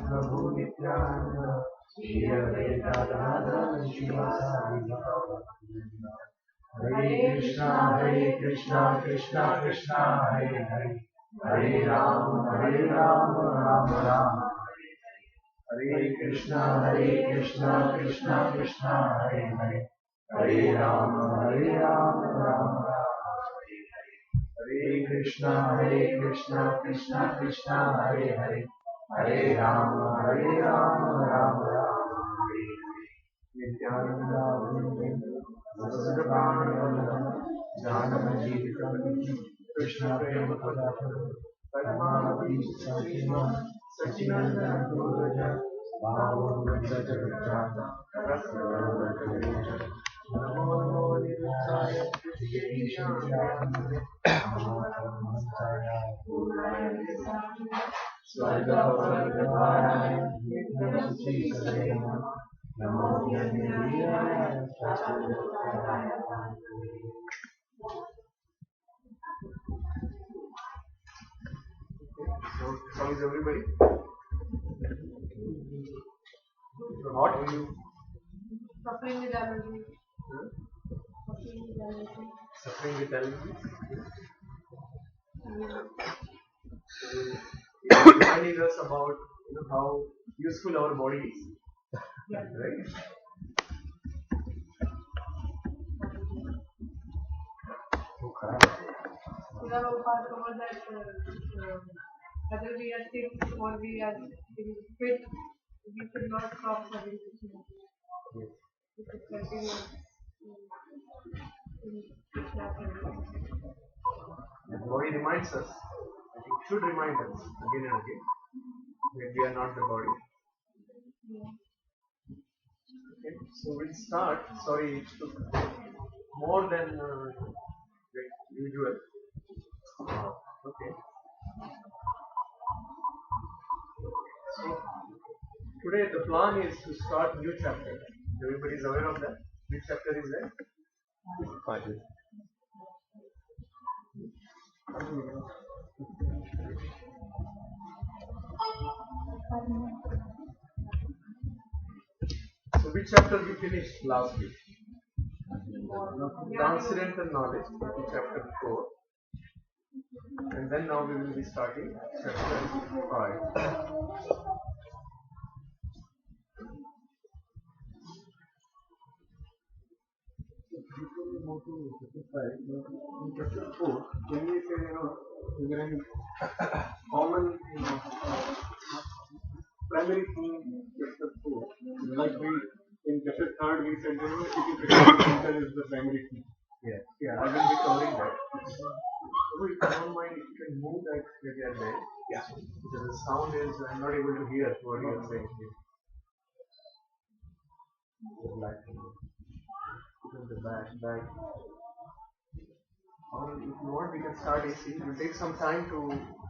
Prabhu Nityananda, Shri Advaita Gadadhar Srivasadi Gauravananda. Hare Krishna, Krishna Krishna, Hare Hare, Hare Rama, Rama Rama. Hare Krishna, Krishna Krishna, Hare Hare, Hare Rama, Rama Rama. Hare Krishna, Krishna Krishna, Hare Hare, Hare Rama, Rama Rama. Nityananda Vrinda, Vasudevana, Janama Jivita, Krishna Prema Padapadu, Padmavati Sachiva, Sachinandana Guraja, Bhava Jagata, Rasa Namo Nirvaya, Shri Swarga So, how is everybody? What are you? Suffering with allergies. Suffering with allergies? Reminding us about how useful our body is. Yeah. Right? Okay. We have a part over that whether we are sick or we are fit, we should not stop having this. Yes. We should continue The body reminds us, I think should remind us again and again that we are not the body. Okay, so we'll start. Sorry, it took more than usual. Okay. So today the plan is to start new chapter. Everybody is aware of that. Which chapter is that? 5. So which chapter we finished last week? Transcendental knowledge, chapter 4. And then now we will be starting chapter 5. Before we move to chapter 5, in chapter 4, when we say, is there any common, primary theme in chapter 4? Like in chapter 3 we said, center is the primary theme. Yeah, I will be covering that. So if you don't mind, if you can move that maybe at the end. Yeah. Because the sound is, I'm not able to hear what you are saying here. Put on the back. Or if you want, we can start AC. It will take some time to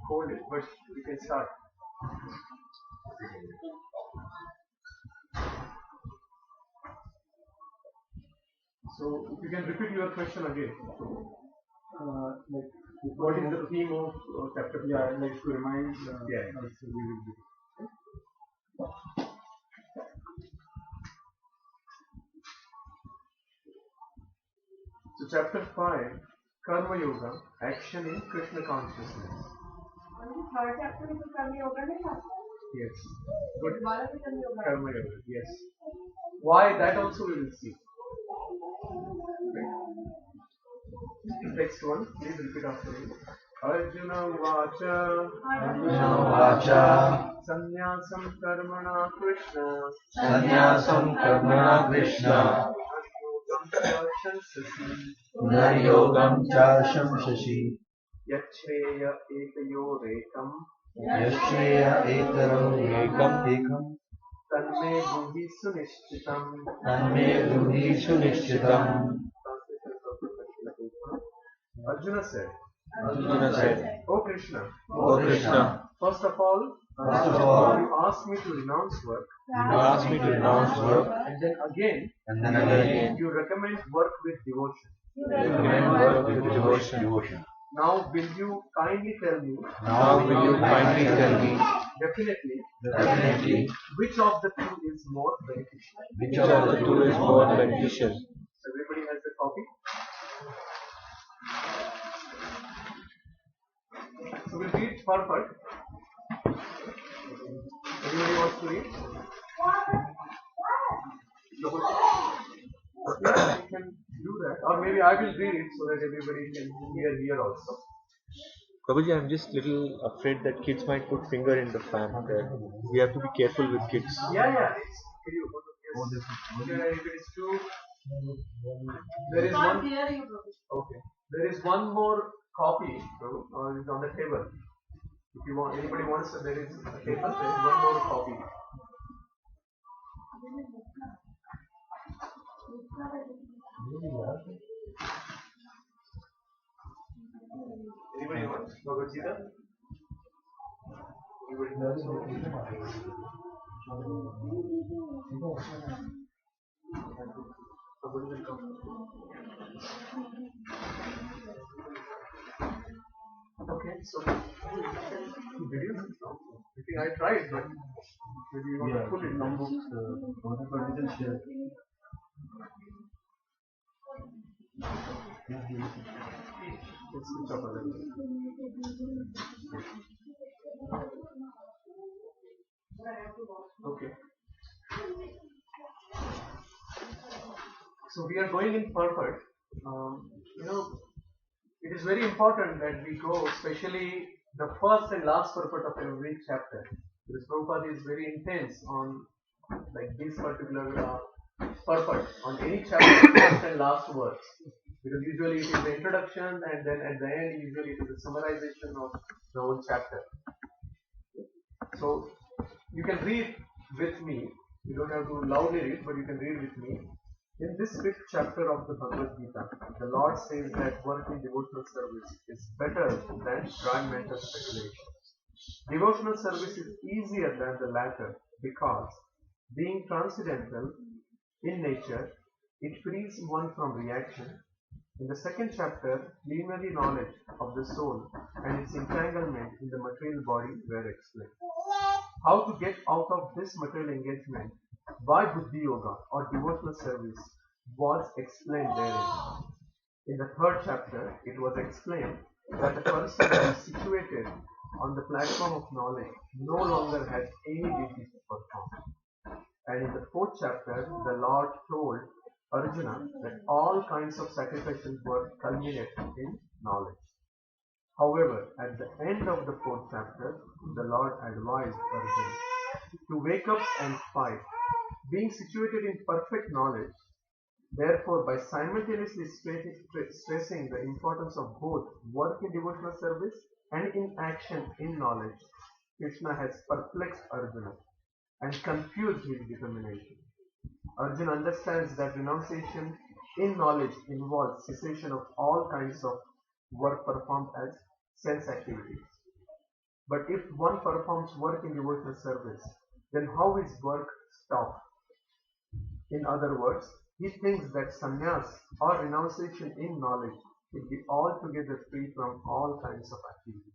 hold it, but we can start. So, if you can repeat your question again. What is the theme of chapter? Yeah, I'd like to remind us we will do. So, chapter 5, Karma Yoga, action in Krishna consciousness. And the third chapter is Karma Yoga, right? Yes. Good. Karma Yoga, yes. Why? That also we will see. Next one, please repeat after me. Arjuna Vacha Sannyasam Karmana Krishna Punaryogam cha shamsashi Yachreya ekayo rekam Yashreya ekam Tanme Buddhi Sunishchitam Tanme Buddhi Sunishchitam. Arjuna said, Arjuna said, O Krishna, O Krishna, first of all, First of all, you ask me to renounce work, you ask me to renounce work, and then again, and then again, you recommend work with devotion. you recommend work with devotion. Now, will you kindly tell me, Now will you kindly tell me, definitely, which of the two is more beneficial? which of the two is more beneficial? Everybody has a copy. So we'll read purport. Anybody wants to read? Yeah, we can do that. Or maybe I will read it so that everybody can hear here also. Prabhuji, I'm just little afraid that kids might put finger in the fan. We have to be careful with kids. Yeah. It's video. Yes. Yeah, if it is too. There is one. Okay. There is one more copy, Prabhu, it's on the table. If you want, anybody wants, there is a table. There is one more copy. Anybody wants Bhagavad Gita? Anybody wants? Somebody will come. Okay, so video. I think I tried, but maybe you want to pull it. Some books, but we can share. Let's switch off a little. Okay. So we are going in purport. It is very important that we go, especially the first and last purport of every chapter. Because Prabhupada is very intense on like this particular purport on any chapter, first and last words. Because usually it is the introduction, and then at the end usually it is the summarization of the whole chapter. So you can read with me. You don't have to loudly read, but you can read with me. In this 5th chapter of the Bhagavad Gita, the Lord says that work in devotional service is better than dry mental speculation. Devotional service is easier than the latter because, being transcendental in nature, it frees one from reaction. In the 2nd chapter, preliminary knowledge of the soul and its entanglement in the material body were explained. How to get out of this material engagement by Buddhi Yoga or devotional service was explained therein. In the 3rd chapter, it was explained that the person who is situated on the platform of knowledge no longer has any duties to perform. And in the 4th chapter, the Lord told Arjuna that all kinds of sacrificial work culminate in knowledge. However, at the end of the 4th chapter, the Lord advised Arjuna to wake up and fight. Being situated in perfect knowledge, therefore, by simultaneously stressing the importance of both work in devotional service and in action in knowledge, Krishna has perplexed Arjuna and confused his determination. Arjuna understands that renunciation in knowledge involves cessation of all kinds of work performed as sense activities. But if one performs work in devotional service, then how is work stopped? In other words, he thinks that sannyas or renunciation in knowledge should be altogether free from all kinds of activity.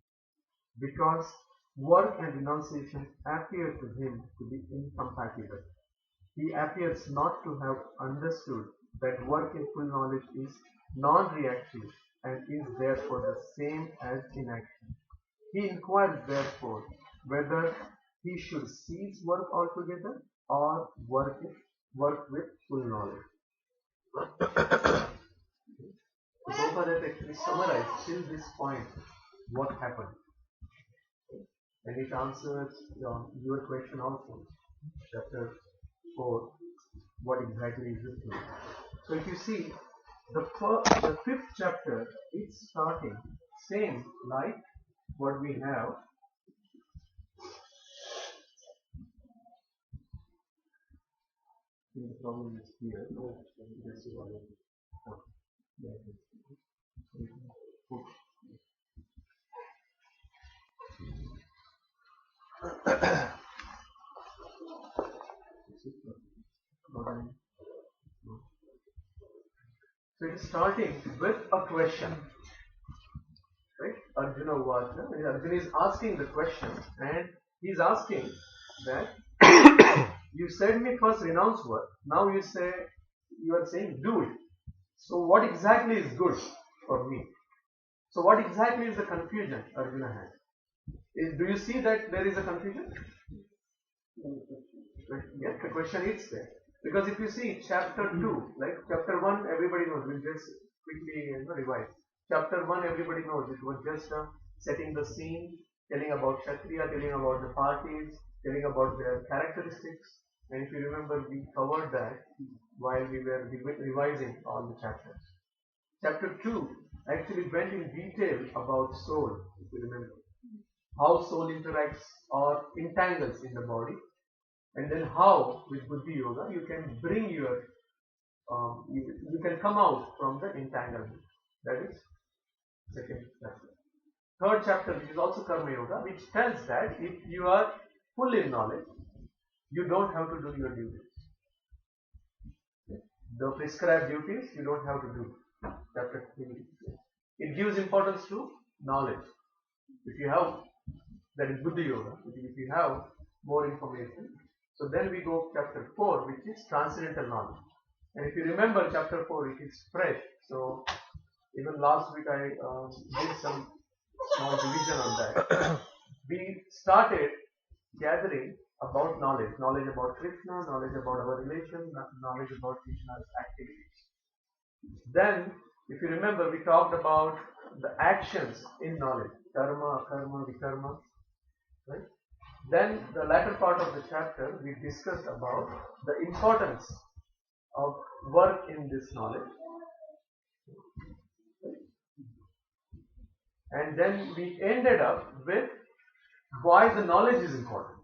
Because work and renunciation appear to him to be incompatible. He appears not to have understood that work in full knowledge is non-reactive and is therefore the same as inaction. He inquires therefore whether he should cease work altogether or work with full knowledge. Prabhupada has actually summarized till this point what happened. And it answers your question also. Chapter 4, what exactly is this mean? So if you see, the 5th chapter is starting same like what we have. The problem is here. So it is starting with a question. Right? Arjuna Vacha. Arjuna is asking the question, and he is asking that you said me first renounce work. Now you are saying do it. So what exactly is good for me? So what exactly is the confusion Arjuna has? Do you see that there is a confusion? Yes, the question is there. Because if you see chapter 2, like chapter 1, everybody knows, we'll just quickly revise. Chapter 1, everybody knows, it was just setting the scene, telling about Kshatriya, telling about the parties, telling about their characteristics. And if you remember, we covered that while we were revising all the chapters. Chapter 2 actually went in detail about soul, if you remember. How soul interacts or entangles in the body. And then how, with Buddhi Yoga, you can bring your, you can come out from the entanglement. That is second chapter. Third chapter, which is also Karma Yoga, which tells that if you are full in knowledge, you don't have to do your duties. The prescribed duties, you don't have to do. Chapter 3. It gives importance to knowledge. If you have, that is Buddhi Yoga, if you have more information. So then we go chapter 4, which is transcendental knowledge. And if you remember chapter 4, it is fresh. So even last week I did some small division on that. We started gathering about knowledge about Krishna, knowledge about our relation, knowledge about Krishna's activities. Then, if you remember, we talked about the actions in knowledge, dharma, karma, vikarma, right? Then the latter part of the chapter, we discussed about the importance of work in this knowledge. And then we ended up with why the knowledge is important.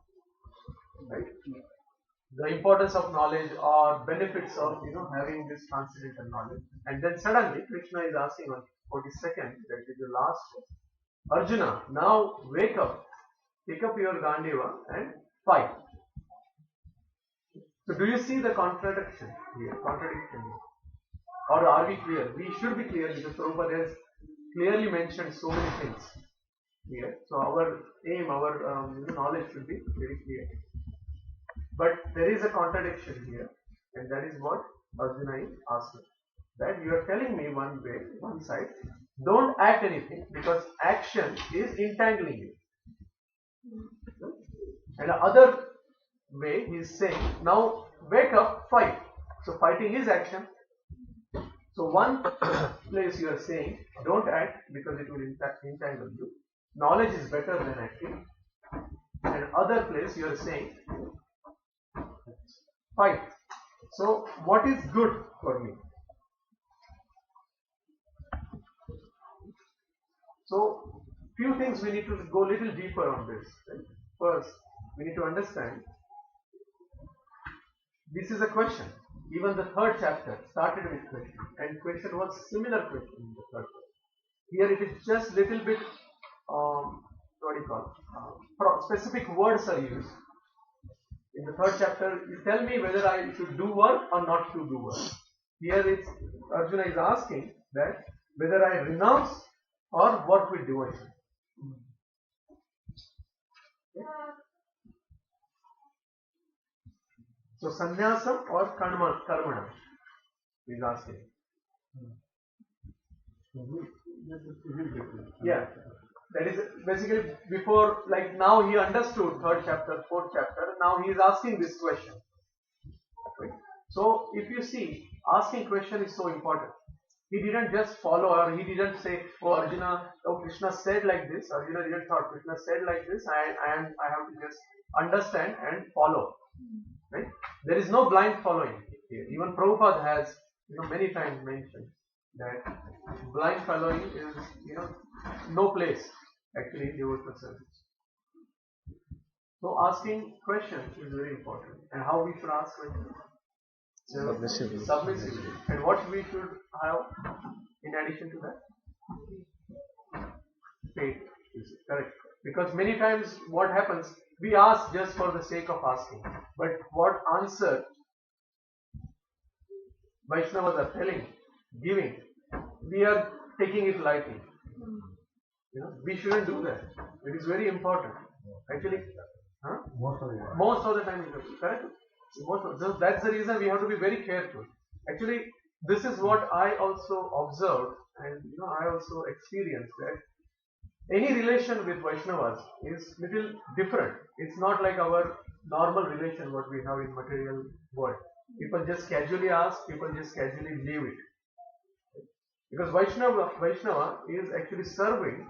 Right? The importance of knowledge or benefits of having this transcendental knowledge. And then suddenly Krishna is asking on 42nd, that is the last, Arjuna, now wake up, pick up your Gandiva and fight. So do you see the contradiction here? Or are we clear? We should be clear because Prabhupada has clearly mentioned so many things here. So our aim, our knowledge should be very clear. But there is a contradiction here, and that is what Arjuna is asking. That you are telling me one way, one side, don't act anything because action is entangling you. And the other way he is saying, now wake up, fight. So fighting is action. So one place you are saying, don't act because it will entangle you. Knowledge is better than acting. And other place you are saying, fight. So what is good for me? So few things we need to go a little deeper on this. Right? First, we need to understand this is a question. Even the third chapter started with question, and question was similar question in the third chapter. Here it is just little bit, what do you call, specific words are used. In the third chapter, you tell me whether I should do work or not to do work. Here it's Arjuna is asking that whether I renounce or work with devotion. So sannyasam or karmana is asking. Yeah. That is basically before, like now he understood third chapter, fourth chapter, now he is asking this question. Okay. So if you see, asking question is so important. He didn't just follow, or he didn't say, oh Arjuna, oh Krishna said like this. Arjuna didn't thought Krishna said like this, I have to just understand and follow. Right? There is no blind following here. Even Prabhupada has many times mentioned that blind following is no place actually in devotional service. So asking questions is very important. And how we should ask questions? Submissively. Submissively. And what we should have in addition to that? Faith. Correct. Because many times what happens, we ask just for the sake of asking. But what answer Vaishnavas are telling giving, we are taking it lightly. We shouldn't do that. It is very important. Actually, most of the time, correct? So that's the reason we have to be very careful. Actually, this is what I also observed, and I also experienced that any relation with Vaishnavas is little different. It's not like our normal relation what we have in material world. People just casually ask, people just casually leave it. Because Vaishnava is actually serving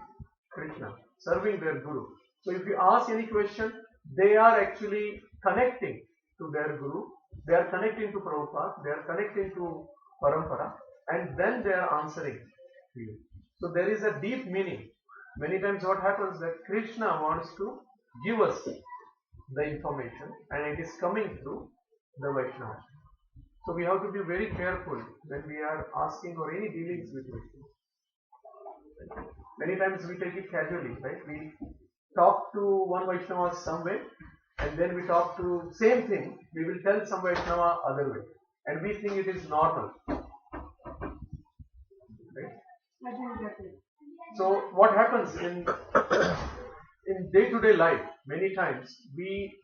Krishna, serving their Guru. So if you ask any question, they are actually connecting to their Guru, they are connecting to Prabhupada, they are connecting to Parampara, and then they are answering to you. So there is a deep meaning. Many times what happens that Krishna wants to give us the information, and it is coming through the Vaishnava. So we have to be very careful when we are asking or any dealings with Vaishnava. Many times we take it casually, right? We talk to one Vaishnava some way, and then we talk to same thing, we will tell some Vaishnava other way. And we think it is normal. Right? So what happens in day-to-day life, many times we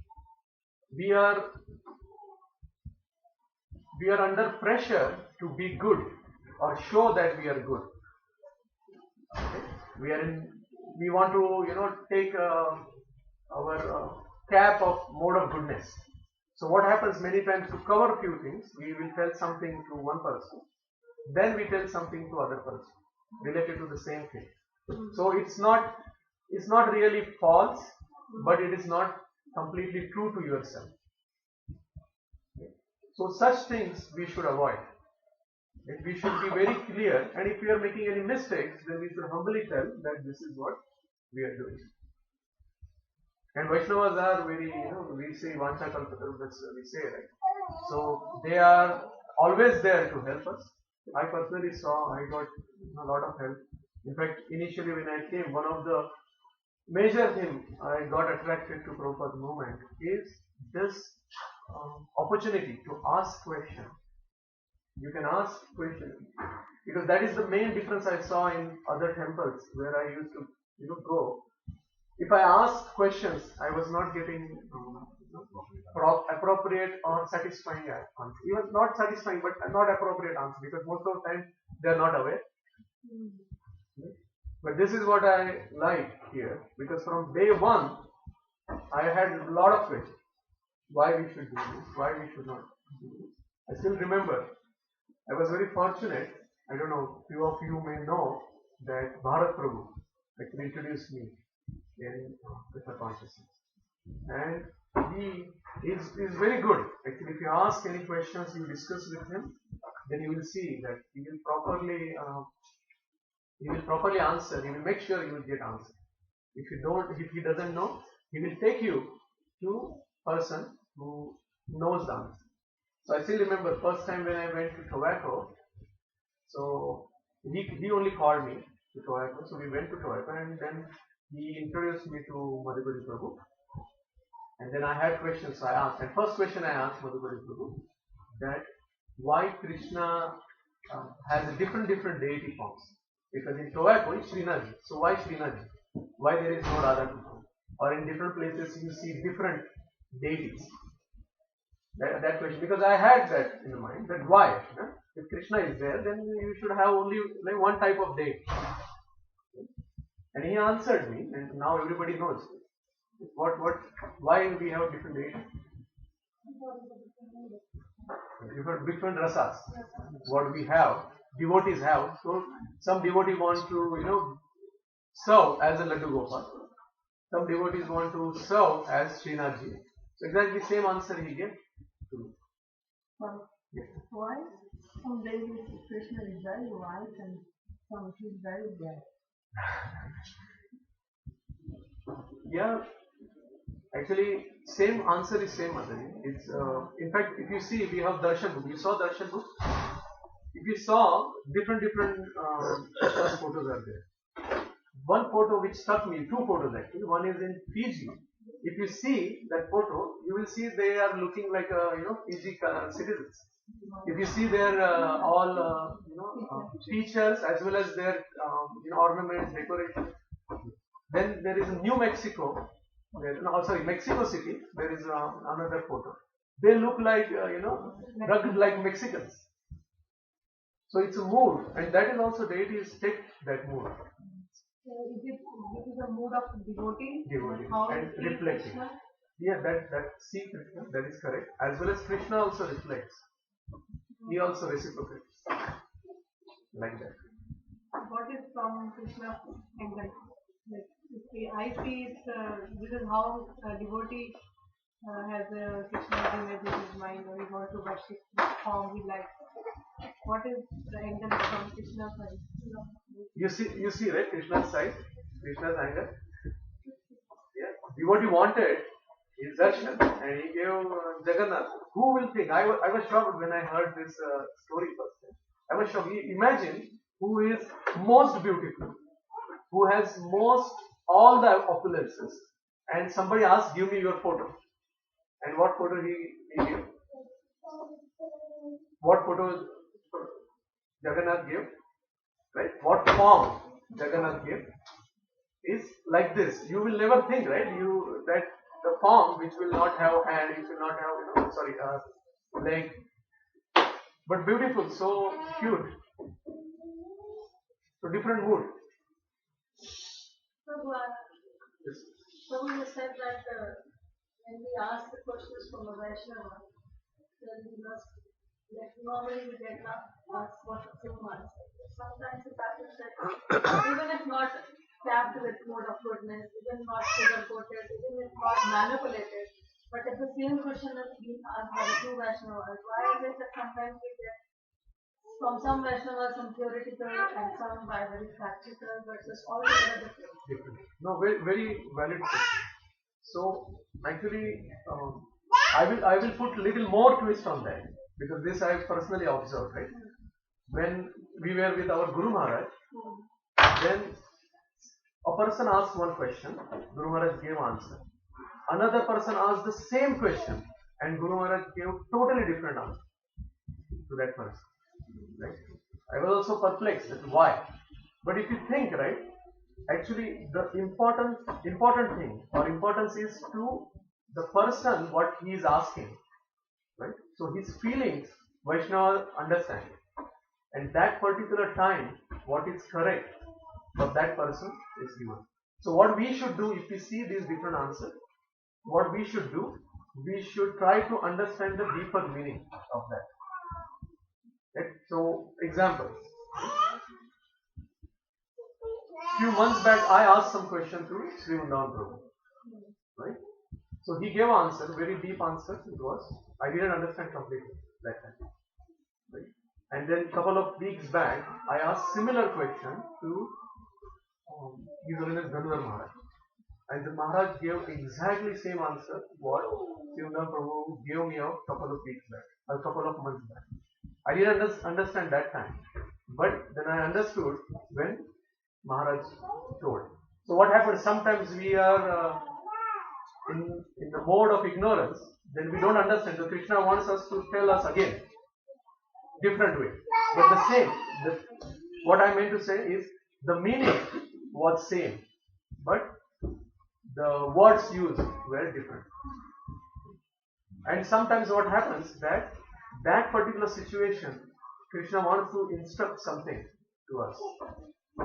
are under pressure to be good or show that we are good. Okay? We want to take our cap of mode of goodness. So what happens many times, to cover few things, we will tell something to one person, then we tell something to other person related to the same thing. So it's not really false, but it is not completely true to yourself. So such things we should avoid. We should be very clear, and if we are making any mistakes, then we should humbly tell that this is what we are doing. And Vaishnavas are very, we say Vancha Kalpatarubhas, we say, right? So they are always there to help us. I personally saw, I got a lot of help. In fact, initially when I came, one of the major things I got attracted to Prabhupada movement is this opportunity to ask questions. You can ask questions, because that is the main difference I saw in other temples where I used to go. If I asked questions, I was not getting appropriate or satisfying answer. Even not satisfying, but not appropriate answer, because most of the time they are not aware. But this is what I like here, because from day one I had a lot of questions. Why we should do this? Why we should not do this? I still remember, I was very fortunate. I don't know, few of you may know that Bharat Prabhu actually introduced me in Krishna consciousness. And he is very good. Actually, if you ask any questions, you discuss with him, then you will see that he will properly answer. He will make sure you will get answer. If he doesn't know, he will take you to person who knows the answer. So I still remember first time when I went to Tobacco. So he only called me to Tobacco. So we went to Tobacco, and then he introduced me to Madhukari Prabhu. And then I had questions, so I asked. And first question I asked Madhukari Prabhu, that why Krishna has a different deity forms. Because in Tobacco it's Srinathji. So why Srinathji? Why there is no Radha Krishna? Or in different places you see different deities. That question, because I had that in the mind, that why? If Krishna is there, then you should have only like one type of deity. And he answered me, and now everybody knows why we have different deities. Different rasas. What we have, devotees have. So some devotee want to serve as a Laddu Gopal. Some devotees want to serve as Srinathji. So exactly the same answer he gave to me. Why some days Krishna is very white and some he's very black? Yeah, actually, same answer is same, Mataji. It's in fact, if you see, we have darshan book. You saw darshan book. If you saw different photos are there. One photo which struck me, two photos actually. One is in Fiji. If you see that photo, you will see they are looking like Fiji citizens. If you see their all features as well as their ornaments, decoration. Then there is New Mexico. Mexico City. There is another photo. They look like rugged like Mexicans. So it's a mood, and that is also deities take that mood. This is a mood of devotee And reflecting. Krishna? Yeah, that see Krishna, that is correct. As well as Krishna also reflects. He also reciprocates. Like that. What is from Krishna's angle? Like, I see it's, this is how a devotee has a Krishna's image in his mind, or he wants to worship the form he likes. What is the angle from Krishna's side? You see, right? Krishna's side, Krishna's anger. Yeah. Devotee wanted his darshan, and he gave Jagannath. Who will think? I was shocked when I heard this story first time. I was shocked. Imagine who is most beautiful, who has most all the opulences, and somebody asks, "Give me your photo." And what photo he gave? What photo Jagannath gave? Right? What form Jagannath gave is like this. You will never think, right? That the form which will not have hand, it will not have, leg, but beautiful, so cute. So different mood. Prabhu, you said that when we ask the questions from a Vaishnava, then we must, like normally we get asked what is your answer. Sometimes it happens that even if not tapped with mode of goodness, even not sugar-coated, even if not manipulated, but if the same question is being asked by the two Vaishnavas, why is it that sometimes we get from some Vaishnavas some theoretical and some by very practical versus altogether different? No, very, very valid question. So actually, I will put little more twist on that, because this I have personally observed, right? When we were with our Guru Maharaj, then a person asked one question, Guru Maharaj gave answer. Another person asked the same question, and Guru Maharaj gave totally different answer to that person. Right? I was also perplexed at why. But if you think, right, actually the important thing or importance is to the person what he is asking. Right? So his feelings, Vaishnava understand. And that particular time, what is correct for that person is given. So what we should do if we see these different answers, what we should do, we should try to understand the deeper meaning of that. Right? So examples. Few months back, I asked some question to Sri Vrindavan Prabhu. Right? So he gave answer, very deep answer it was. I didn't understand completely that time. Right? And then couple of weeks back, I asked similar question to His Holiness Dhanwar Maharaj. And the Maharaj gave exactly same answer what Sri Vrindavan Prabhu gave me a couple of weeks back, a couple of months back. I didn't understand that time. But then I understood when Maharaj told. So what happens, sometimes we are in the mode of ignorance, then we don't understand. So Krishna wants us to tell us again, different way. But the same, what I meant to say is, the meaning was same, but the words used were different. And sometimes what happens, that particular situation, Krishna wants to instruct something to us.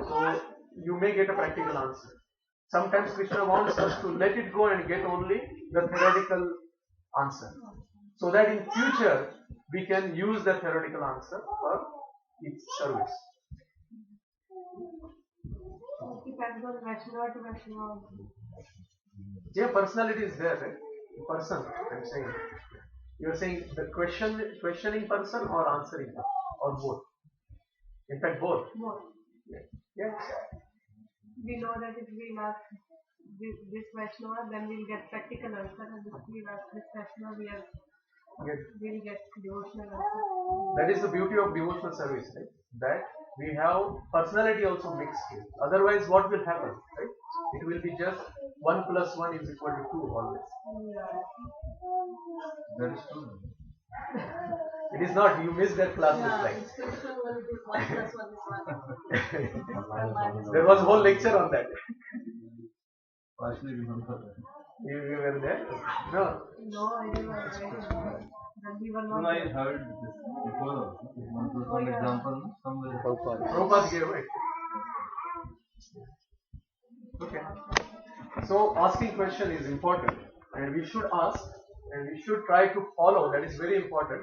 So you may get a practical answer. Sometimes Krishna wants us to let it go and get only the theoretical answer. So that in future we can use the theoretical answer for its service. Depends on Vaishnava to Vaishnava. Yeah, personality is there, right? Person, I'm saying. You're saying the questioning person or answering person, or both. In fact, both. More. Yes. We know that if we ask this Vaishnava, then we'll get practical answer, and if we ask this Vaishnava, we'll get devotional answer. That is the beauty of devotional service, right? That we have personality also mixed here. Otherwise, what will happen, right? It will be just 1 + 1 = 2 always. That is true. It is not. You missed that class Yeah, like. it's Krishna only it is 1 plus 1 is 1. There was a whole lecture on that. Partially remember that. You were there? No. No, I didn't. That we were No, not. I heard this before also. One example, somewhere. Prabhupada gave it. Okay. So asking question is important, and we should ask, and we should try to follow. That is very important.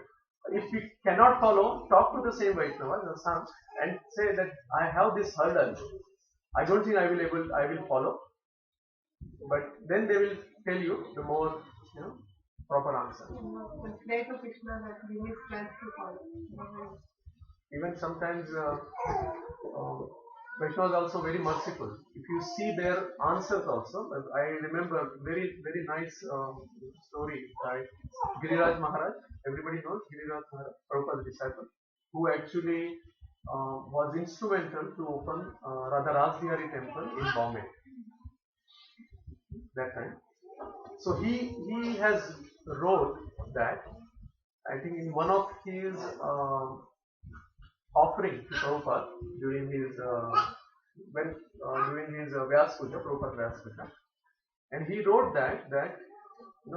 If we cannot follow, talk to the same Vaishnavas or some, and say that I have this hurdle. I don't think I will follow. But then they will tell you the more, proper answer. But pray to Krishna that give me strength to follow. Even sometimes Vaishnava is also very merciful. If you see their answers also, I remember very very nice story by Giriraj Maharaj. Everybody knows Giriraj Maharaj, Prabhupada's disciple, who actually was instrumental to open Radha Rasbihari temple in Bombay that time. So he has wrote that, I think in one of his offering to Prabhupada during his Vyas Puja, Prabhupada Vyas Puja, and he wrote that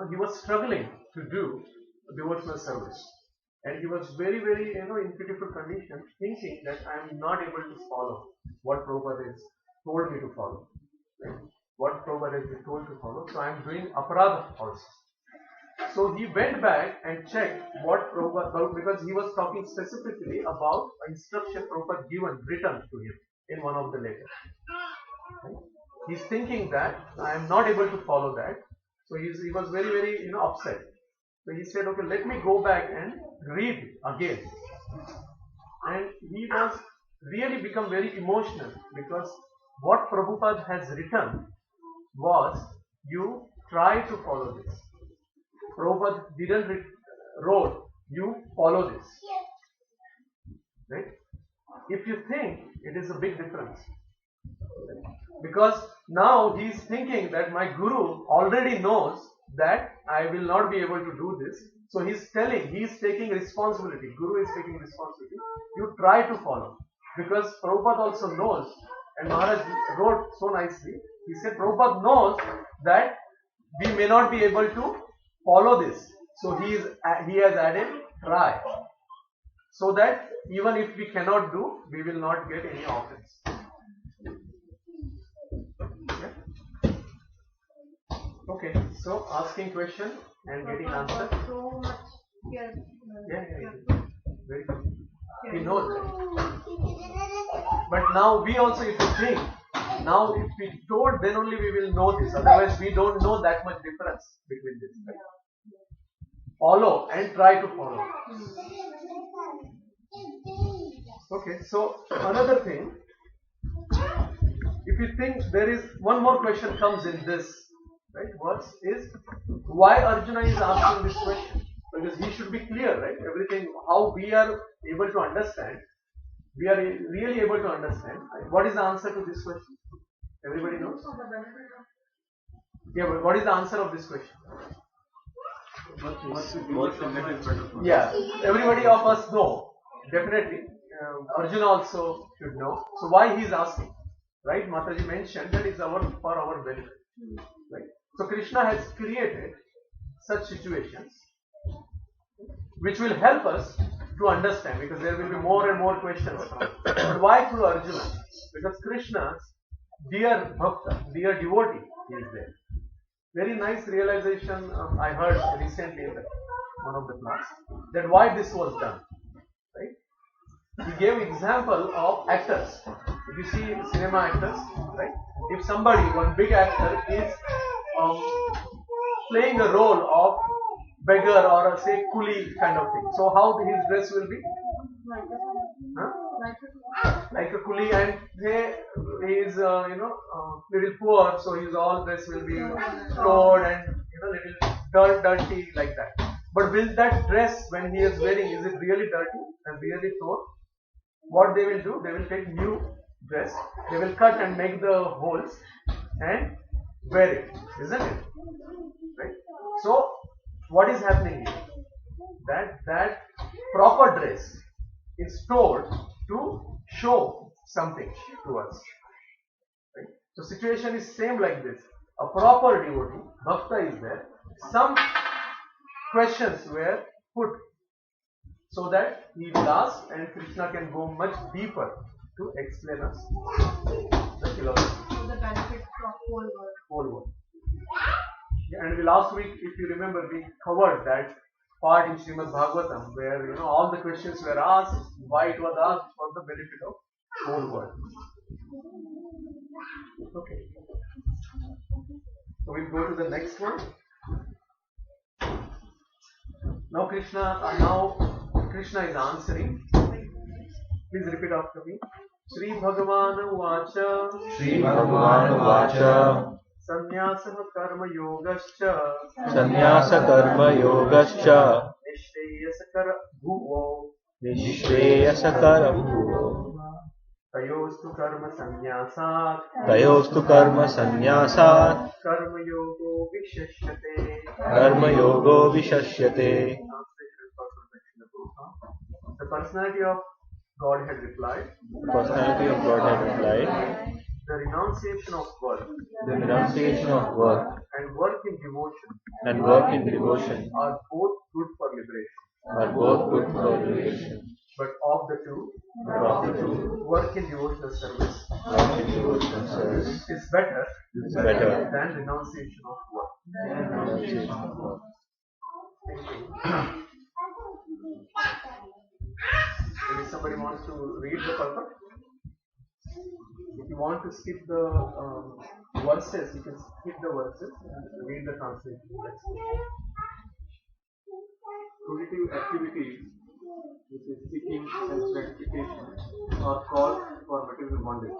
he was struggling to do devotional service, and he was very very in pitiful condition, thinking that I am not able to follow what Prabhupada has told me to follow. Right? What Prabhupada has been told to follow, so I am doing aparadha also. So he went back and checked what Prabhupada, because he was talking specifically about instruction Prabhupada given, written to him in one of the letters. Right? He's thinking that I am not able to follow that, so he was very very upset. So he said, okay, let me go back and read again. And he was really become very emotional, because what Prabhupada has written was, you try to follow this. Prabhupada didn't wrote, you follow this. Right? If you think, it is a big difference. Because now he is thinking that my Guru already knows that I will not be able to do this. So he is taking responsibility. Guru is taking responsibility. You try to follow. Because Prabhupada also knows, and Maharaj wrote so nicely, he said Prabhupada knows that we may not be able to follow this. So he has added try. So that even if we cannot do, we will not get any offense. Okay, so asking question and getting answer. So much. Yes. Yeah. Very good. He knows that. But now we also, if you think, now if we told, then only we will know this. Otherwise we don't know that much difference between this. Right? Follow and try to follow. Okay, so another thing, if you think, there is one more question comes in this, right? What is, why Arjuna is asking this question? Because he should be clear, right? Everything, how we are able to understand, we are really able to understand. What is the answer to this question? Everybody knows? Yeah, but what is the answer of this question? Yeah, everybody of us know. Definitely. Arjuna also should know. So why he is asking? Right? Mataji mentioned that is for our benefit. Right? So Krishna has created such situations which will help us to understand, because there will be more and more questions. But why through Arjuna? Because Krishna's dear bhakta, dear devotee is there. Very nice realization I heard recently in one of the class, that why this was done. Right? He gave example of actors. If you see cinema actors, right? If somebody, one big actor is playing a role of beggar or say coolie kind of thing, so how his dress will be? Like a coolie, and he is little poor, so his all dress will be torn and little dirty like that. But will that dress, when he is wearing, is it really dirty and really torn? What they will do, they will take new dress, they will cut and make the holes and wear it, isn't it? Right? So what is happening here? That proper dress is told to show something to us. Right? So situation is same like this. A proper devotee, bhakta is there. Some questions were put so that he will ask and Krishna can go much deeper to explain us the philosophy. So the benefits of whole world. And the last week, if you remember, we covered that part in Srimad Bhagavatam where all the questions were asked, why it was asked for the benefit of whole world. Okay. So we'll go to the next one. Now Krishna is answering. Please repeat after me. Shri Bhagavan Vacha. Shri Bhagavan Vacha. Sannyasa karma yogascha. Sannyasa karma yogascha. Nishreyasakara bhuvo. Nishreyasakara bhuvo. Tayostu karma sannyasat. Tayostu karma sannyasat. Karma yogo vishashyate. Karma yogo vishashyate. The personality of Godhead replied. Personality of Godhead replied. The renunciation of work. The renunciation of work And work in devotion. and work in devotion Are both good for liberation. are both good for liberation. But of the two, work in devotional service Work in devotional service is better is better than renunciation of work. than renunciation of work. Maybe somebody wants to read the purport. If you want to skip the verses, you can skip the verses and read the translation. That's it. Fruitive activities, which is seeking self-gratification, are called for material bondage.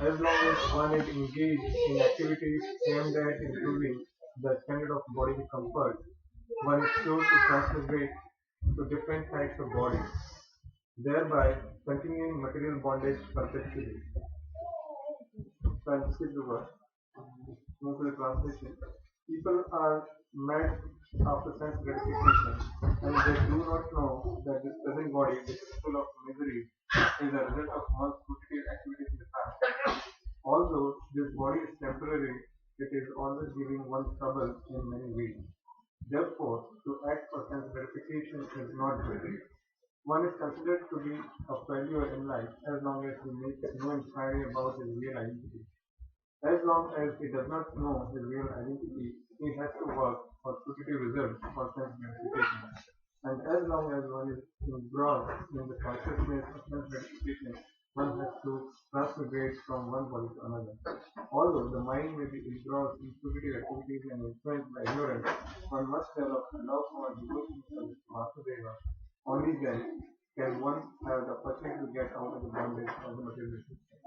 As long as one is engaged in activities aimed at improving the standard of bodily comfort, one is sure to transmigrate to different types of bodies, thereby continuing material bondage perpetually. So I'll skip the verse. Move to the translation. People are mad after sense gratification, and they do not know that this present body, which is full of misery, is a result of one's fruitive activities in the past. Although this body is temporary, it is always giving one trouble in many ways. Therefore, to act for sense gratification is not good. One is considered to be a failure in life as long as he makes no inquiry about his real identity. As long as he does not know his real identity, he has to work for fruitive results for sense gratification. And as long as one is engrossed in the consciousness of sense gratification, one has to transmigrate from one body to another. Although the mind may be engrossed in fruitive activities and influenced by ignorance, one must develop love for devotion to Vasudeva. Only then can one have the opportunity to get out of the bondage of the material system.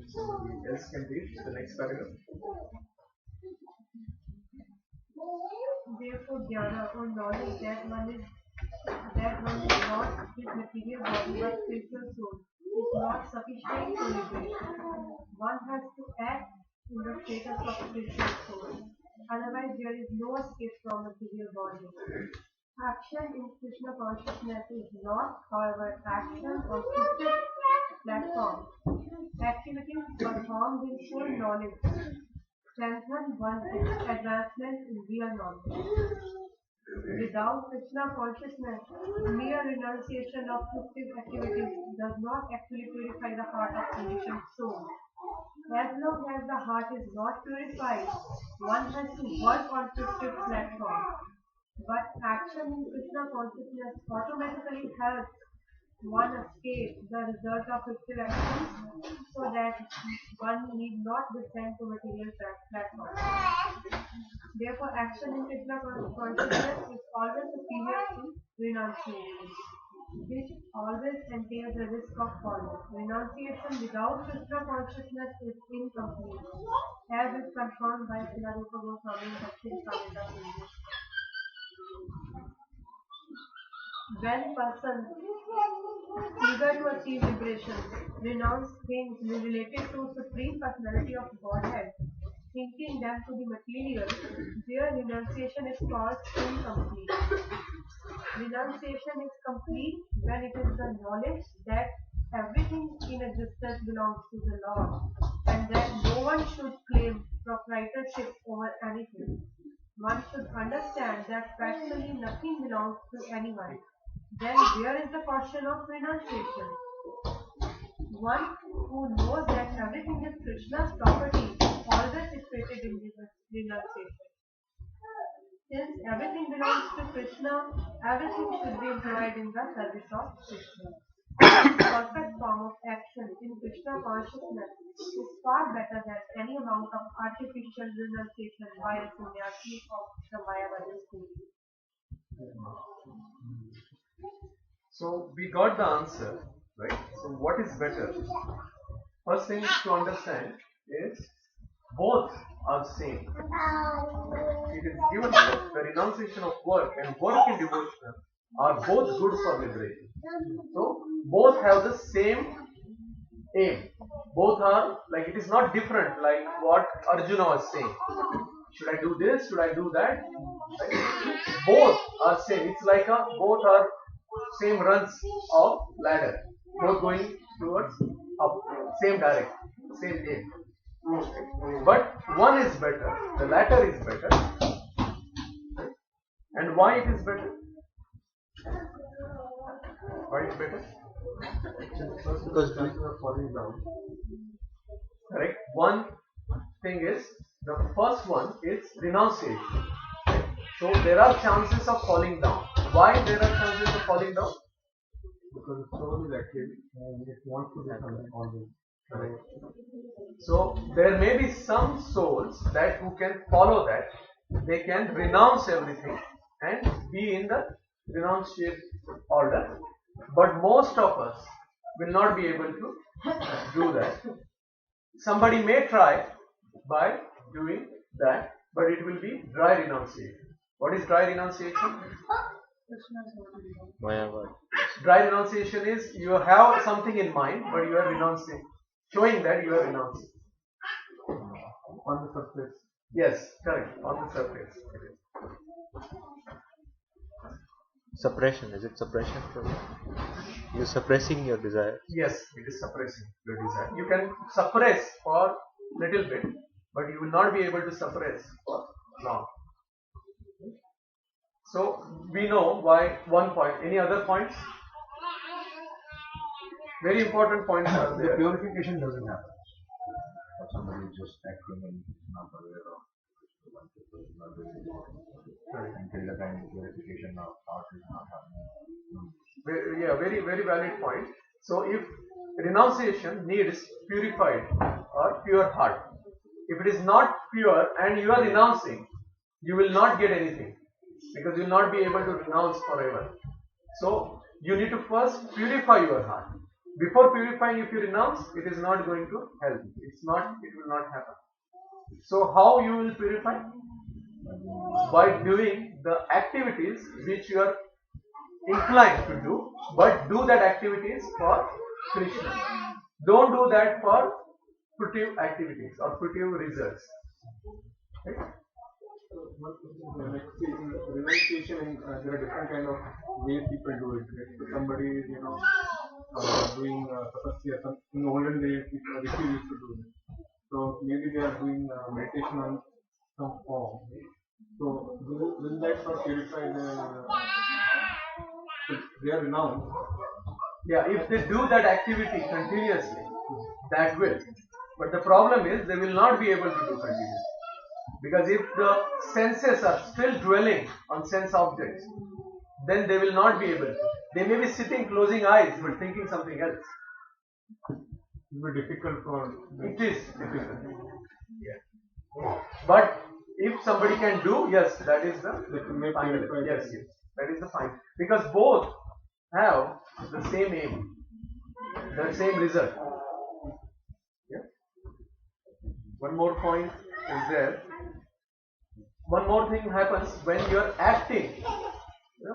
Somebody else can read the next paragraph. Therefore, jnana or knowledge that one is not his material body but spiritual soul is not sufficient for liberation. One has to act in the status of spiritual soul. Otherwise, there is no escape from material body. Action in Krishna consciousness is not, however, action on fixed platform. Activities performed in full knowledge strengthen one's advancement in real knowledge. Without Krishna consciousness, mere renunciation of fruitive activities does not actually purify the heart of conditioned soul. As long as the heart is not purified, one has to work on fruitive platform. But action in Krishna consciousness automatically helps one escape the result of fruitive actions so that one need not descend to material platform. Therefore, action in Krishna consciousness is always superior to renunciation, which always entails a risk of falling. Renunciation without Krishna consciousness is incomplete, as is confirmed by Srila Rupa Goswami in Bhakti Samhita. When persons eager to achieve liberation renounce things related to Supreme Personality of Godhead, thinking them to be material, their renunciation is called incomplete. Renunciation is complete when it is the knowledge that everything in existence belongs to the Lord and that no one should claim proprietorship over anything. One should understand that practically nothing belongs to anyone. Then where is the caution of renunciation? One who knows that everything is Krishna's property is always situated in renunciation. Since everything belongs to Krishna, everything should be employed in the service of Krishna. The perfect form of action in Krishna consciousness is far better than any amount of artificial renunciation by a sannyasi of the Mayavadi school. So we got the answer, right? So what is better? First thing to understand is both are same. It is given that the renunciation of work and work in devotion are both good for liberation. So both have the same aim. Both are like, it is not different like what Arjuna was saying. Should I do this? Should I do that? Right? Both are same. It's like both are same runs of ladder. Both going towards up. Same direction. Same aim. But one is better. The latter is better. And why it is better? Why it's better? Because falling down. Correct. One thing is, the first one is renunciation. So there are chances of falling down. Why there are chances of falling down? Because the soul is active and it wants to do something always. Correct. So there may be some souls that who can follow that. They can renounce everything and be in the renunciate order. But most of us will not be able to do that. Somebody may try by doing that, but it will be dry renunciation. What is dry renunciation? Mayavad. Dry renunciation is you have something in mind, but you are renouncing, showing that you are renouncing. On the surface. Yes, correct. On the surface. Suppression. Is it suppression? You're suppressing your desire. Yes, it is suppressing your desire. You can suppress for little bit, but you will not be able to suppress for long. So we know why one point. Any other points? Very important points are there. The purification doesn't happen. Or somebody is just acting and not aware of until the time the purification of thought is not happening. Very, very valid point. So if renunciation needs purified or pure heart, if it is not pure and you are renouncing, you will not get anything because you will not be able to renounce forever. So you need to first purify your heart. Before purifying, if you renounce, it is not going to help. It will not happen. So how you will purify? By doing the activities which you are inclined to do, but do that activities for Krishna. Don't do that for fruitive activities or fruitive results. Right? Renunciation, there are different kind of ways people do it. Right? So somebody is, doing tapasya. In the olden days, rishis used to do it. So maybe they are doing meditation on some form. So will that sort of purify they are renounced? Yeah, if they do that activity continuously, that will. But the problem is they will not be able to do continuously. Because if the senses are still dwelling on sense objects, then they will not be able to. They may be sitting closing eyes but thinking something else. It will be difficult for them. It is difficult. Yeah. But if somebody can do, yes, that is the final. Yes, that is the final. Because both have the same aim, the same result. Yeah. One more point is there. One more thing happens when you are acting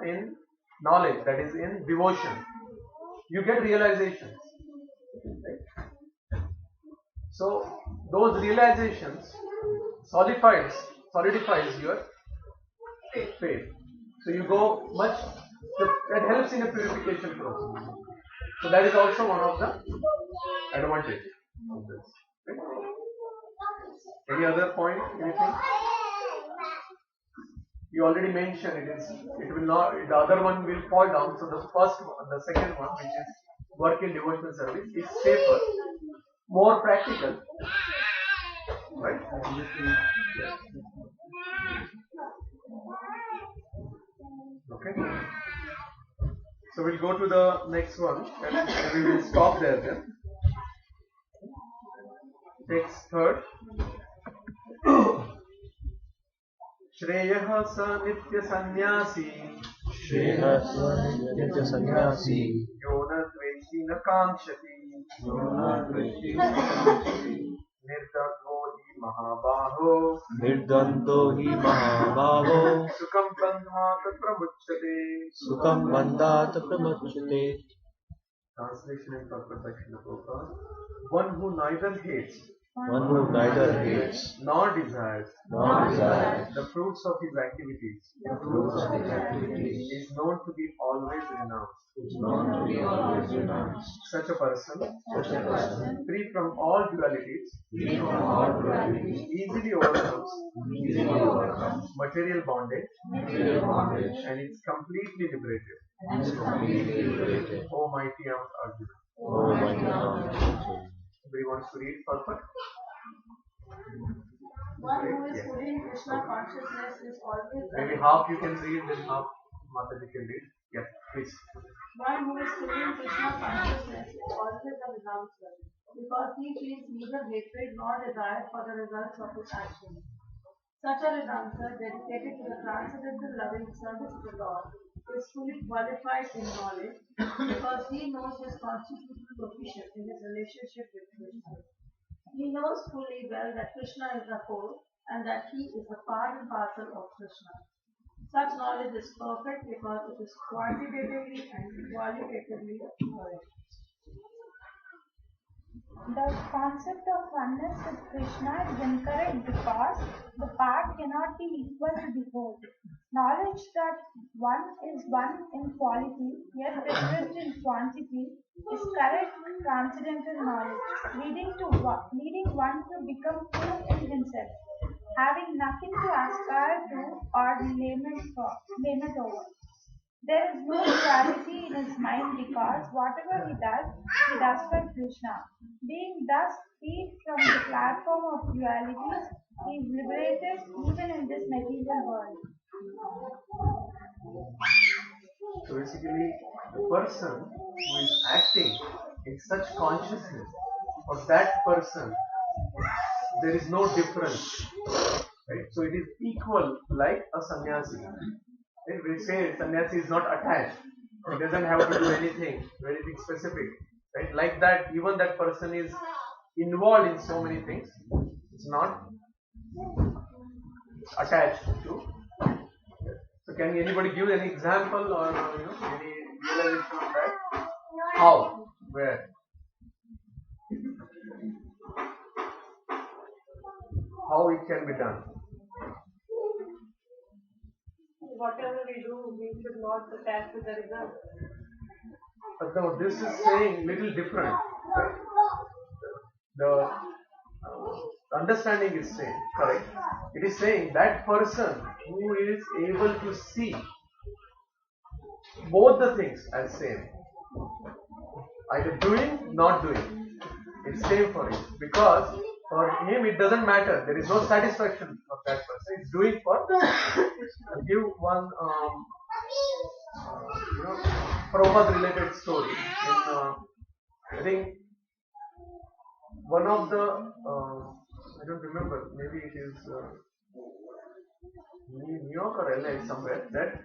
in knowledge, that is in devotion. You get realizations. Right? So those realizations solidifies your faith. So you go much that helps in a purification process. So that is also one of the advantages of this. Okay? Any other point? Anything? You already mentioned it will not, the other one will fall down. So the first one, the second one, which is work in devotional service, is safer, more practical, right? Okay. So we'll go to the next one and we will stop there then. Next, third. श्रेयः स नित्य सन्यासी यो न द्वेष्टि न काङ्क्षति निर्द्वन्द्वो हि महाबाहो सुखं बन्धात् प्रमुच्यते. Translation and perfection of Prabhupada. One who neither hates nor desires the fruits of his activities is known to be always renounced. Such a person, free from all dualities, easily overcomes material bondage and is completely liberated. O mighty Arjuna. Everybody wants to read perfect? One who is fully in Krishna consciousness is always maybe half you can read, then half Mataji can read. Yeah, please. One who is fully in Krishna consciousness is always a renouncer, because he feels neither hatred nor desire for the results of his actions. Such a renouncer, dedicated to the transcendental loving service of the Lord, is fully qualified in knowledge, because he knows his constitutional position in his relationship with Krishna. He knows fully well that Krishna is the whole and that he is a part and parcel of Krishna. Such knowledge is perfect because it is quantitatively and qualitatively correct. The concept of oneness with Krishna is incorrect because the part cannot be equal to the whole. Knowledge that one is one in quality yet different in quantity is correct transcendental knowledge, leading one to become full in himself, having nothing to aspire to or lament over. There is no duality in his mind because whatever he does for Krishna. Being thus freed from the platform of dualities, he is liberated even in this material world. So basically, the person who is acting in such consciousness, for that person, there is no difference. Right? So it is equal like a sannyasi. Right? We say sannyasi is not attached. He doesn't have to do anything specific. Right? Like that, even that person is involved in so many things. It's not attached to. So can anybody give an example or any realization of that? How? Where? How it can be done? Whatever we do, we should not attach to the result. But no, this is saying little different. Right? The understanding is same, correct? It is saying that person who is able to see both the things as same, either doing, not doing, it's same for him, because for him it doesn't matter. There is no satisfaction of that person. It's doing for. I'll give one Prabhupada related story. I think one of the I don't remember, maybe it is New York or LA somewhere, that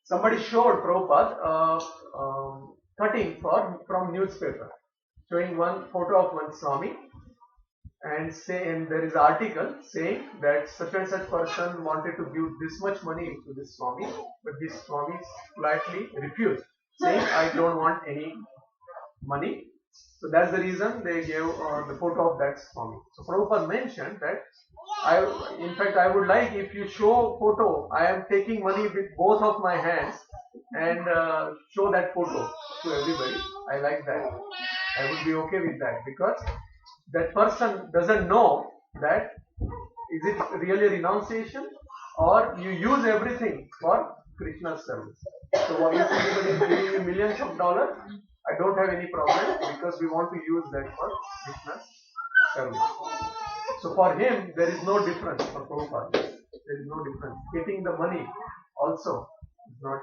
somebody showed Prabhupada cutting from newspaper, showing one photo of one Swami, and there is an article saying that such and such person wanted to give this much money to this Swami, but this Swami flatly refused, saying, I don't want any money. So that's the reason they gave the photo of that Swami. So Prabhupada mentioned that I would like, if you show photo, I am taking money with both of my hands, and show that photo to everybody. I like that. I would be okay with that because that person doesn't know that is it really a renunciation or you use everything for Krishna's service. So if anybody is giving you millions of dollars, I don't have any problem because we want to use that for Krishna's service. So for him, there is no difference for Prabhupada. There is no difference. Getting the money also is not.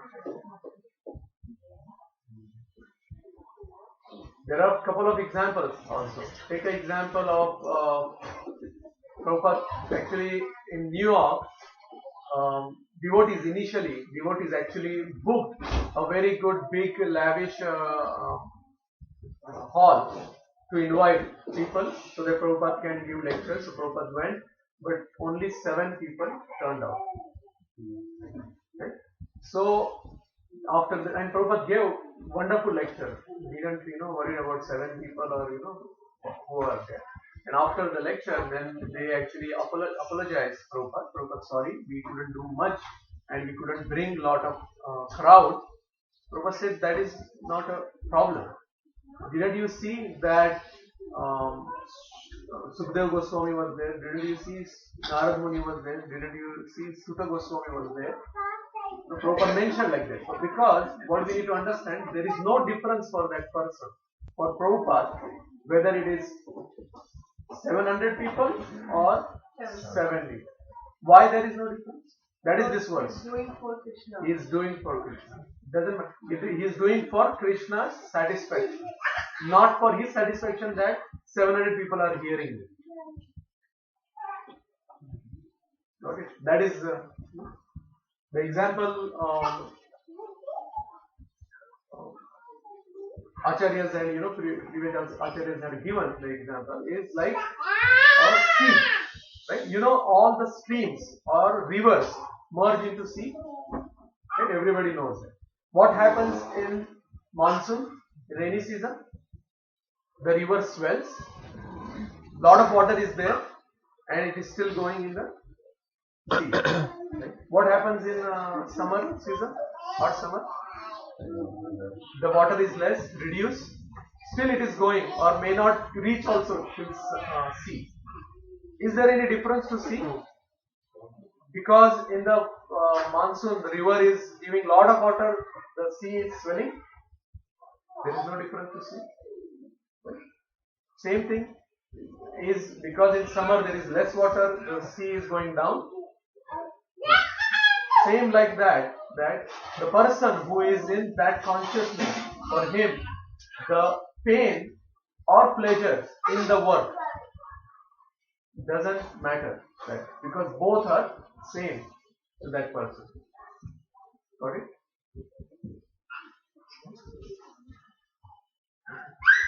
There are a couple of examples also. Take an example of Prabhupada. Actually, in New York, devotees actually booked a very good, big, lavish hall to invite people so that Prabhupada can give lectures. So Prabhupada went, but only 7 people turned out. Okay? So after the, and Prabhupada gave wonderful lecture. He didn't worry about 7 people or who are there. And after the lecture, then they actually apologized Prabhupada. Prabhupada, sorry, we couldn't do much and we couldn't bring a lot of crowd. Prabhupada said that is not a problem. Didn't you see that Sukadeva Goswami was there? Didn't you see Narad Muni was there? Didn't you see Sutta Goswami was there? The Prabhupada mentioned like that. So because what we need to understand, there is no difference for that person. For Prabhupada, whether it is 700 people or 70. Why there is no difference? That is this verse. He is doing for Krishna. He is doing for Krishna. Doesn't matter. He is doing for Krishna's satisfaction, not for his satisfaction that 700 people are hearing him. Got it? That is the example Acharyas and previous Acharyas had given. The example is like a sea, right? All the streams or rivers merge into sea, and everybody knows that. What happens in monsoon, rainy season? The river swells, lot of water is there, and it is still going in the sea. Right? What happens in summer season, hot summer? The water is less, reduced, still it is going or may not reach also to sea. Is there any difference to sea? Because in the monsoon, the river is giving lot of water, the sea is swelling. There is no difference to sea. Same thing is because in summer there is less water, the sea is going down. Same like that the person who is in that consciousness, for him, the pain or pleasure in the work doesn't matter, right? Because both are same to that person. Got it?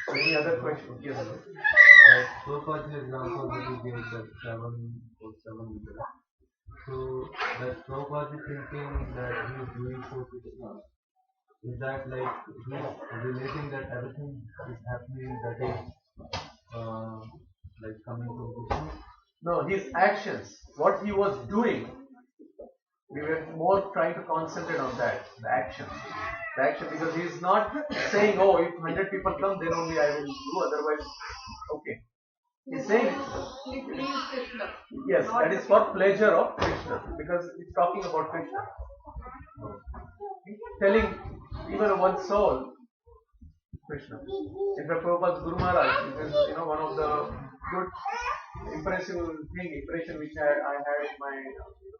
Any other question? Yes, sir. So far, the example that you gave, that 7 or 7 meters. So that Prabhupada is thinking that he is doing for Krishna. Is that like he is relating that everything is happening that is like coming from Krishna? No, his actions, what he was doing, we were more trying to concentrate on that, the action. The action, because he is not saying, oh, if 100 people come, then only I will do, otherwise, okay. He's saying, He please Krishna. yes, that is for pleasure of Krishna, because it's talking about Krishna. Telling even one soul, Krishna. In fact, Prabhupada's Guru Maharaj, this is one of the good impression which I had in my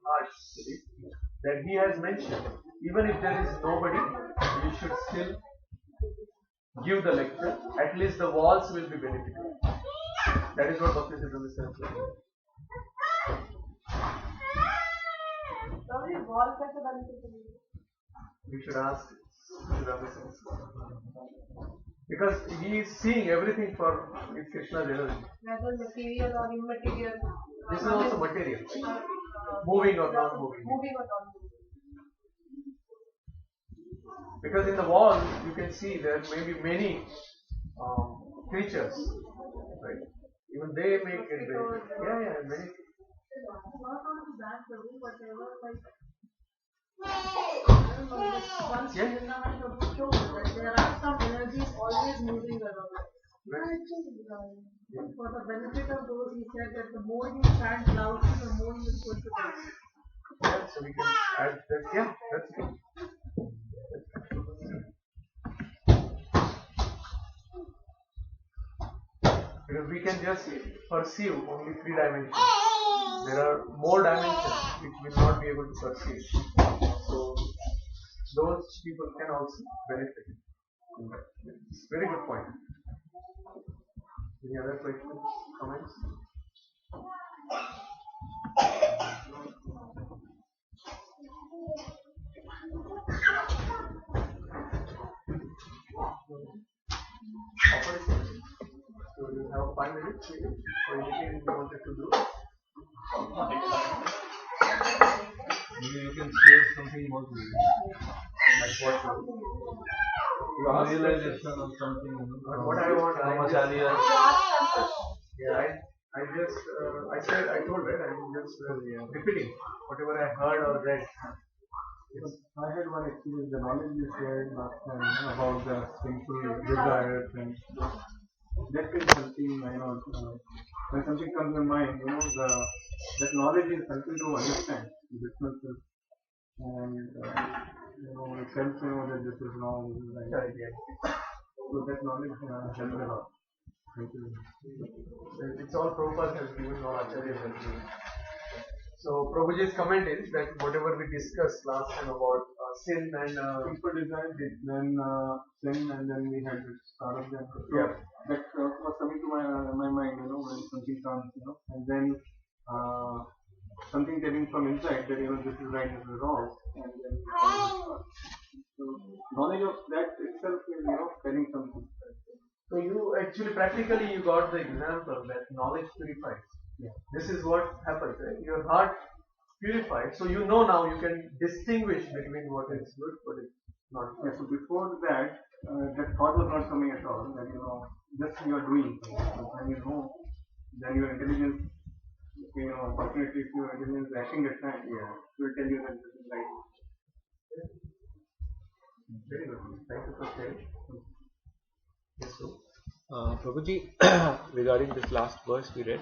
heart, that he has mentioned, even if there is nobody, you should still give the lecture, at least the walls will be benefited. That is what Bhakti Siddhanta says. Probably wall कैसे बनते हैं? We should ask Siddhanta Saraswati. Because he is seeing everything for Krishna's energy. Whether material or immaterial. This is also material. Moving or not moving. Moving or not moving. Because in the wall you can see there may be many creatures, right? Even they make it there. Yeah, many. Not only that, Prabhu, whatever, like, Once Vrindavan Prabhu told that there are some energies always moving around. For the benefit of those, he said that the more you chant loudly, the more you will go to dance. Yeah, so we can add that. Yeah, that's good. Because we can just perceive only 3 dimensions. There are more dimensions which we will not be able to perceive. So those people can also benefit. It's a very good point. Any other questions, comments? Operations. So you have 5 minutes maybe for anything you wanted to do. Maybe you can share something more with me. Like what? You asked Realization of something. what I want. How much earlier? Yeah, I just, I told, right? I'm just repeating whatever I heard or read. I had one experience, the knowledge you shared last time about the simple desires and that is something, when something comes in mind, that knowledge is helping to understand the differences and, it helps that this is wrong, this is right. So that knowledge helps a lot. Thank you. It's all Prabhupada has given, or Acharya has given. So Prabhuji's comment is that whatever we discussed last time about sin and simple desire, then sin, and then we had this Sarabhya. Yeah. That was coming to my mind, when something comes, and then something telling from inside that this is right, this is wrong, and then so knowledge of that itself is telling something. So you actually practically you got the example that knowledge purifies. Yeah. This is what happens, right? Your heart purified, so now you can distinguish between what is good, what is not good. Yeah, so before that, that thought was not coming at all. That just you are doing. So when then your intelligence, fortunately, if your intelligence is acting at time, will tell you that this is right. Very good. Thank you for sharing. Yes, so. Prabhuji, regarding this last verse we read,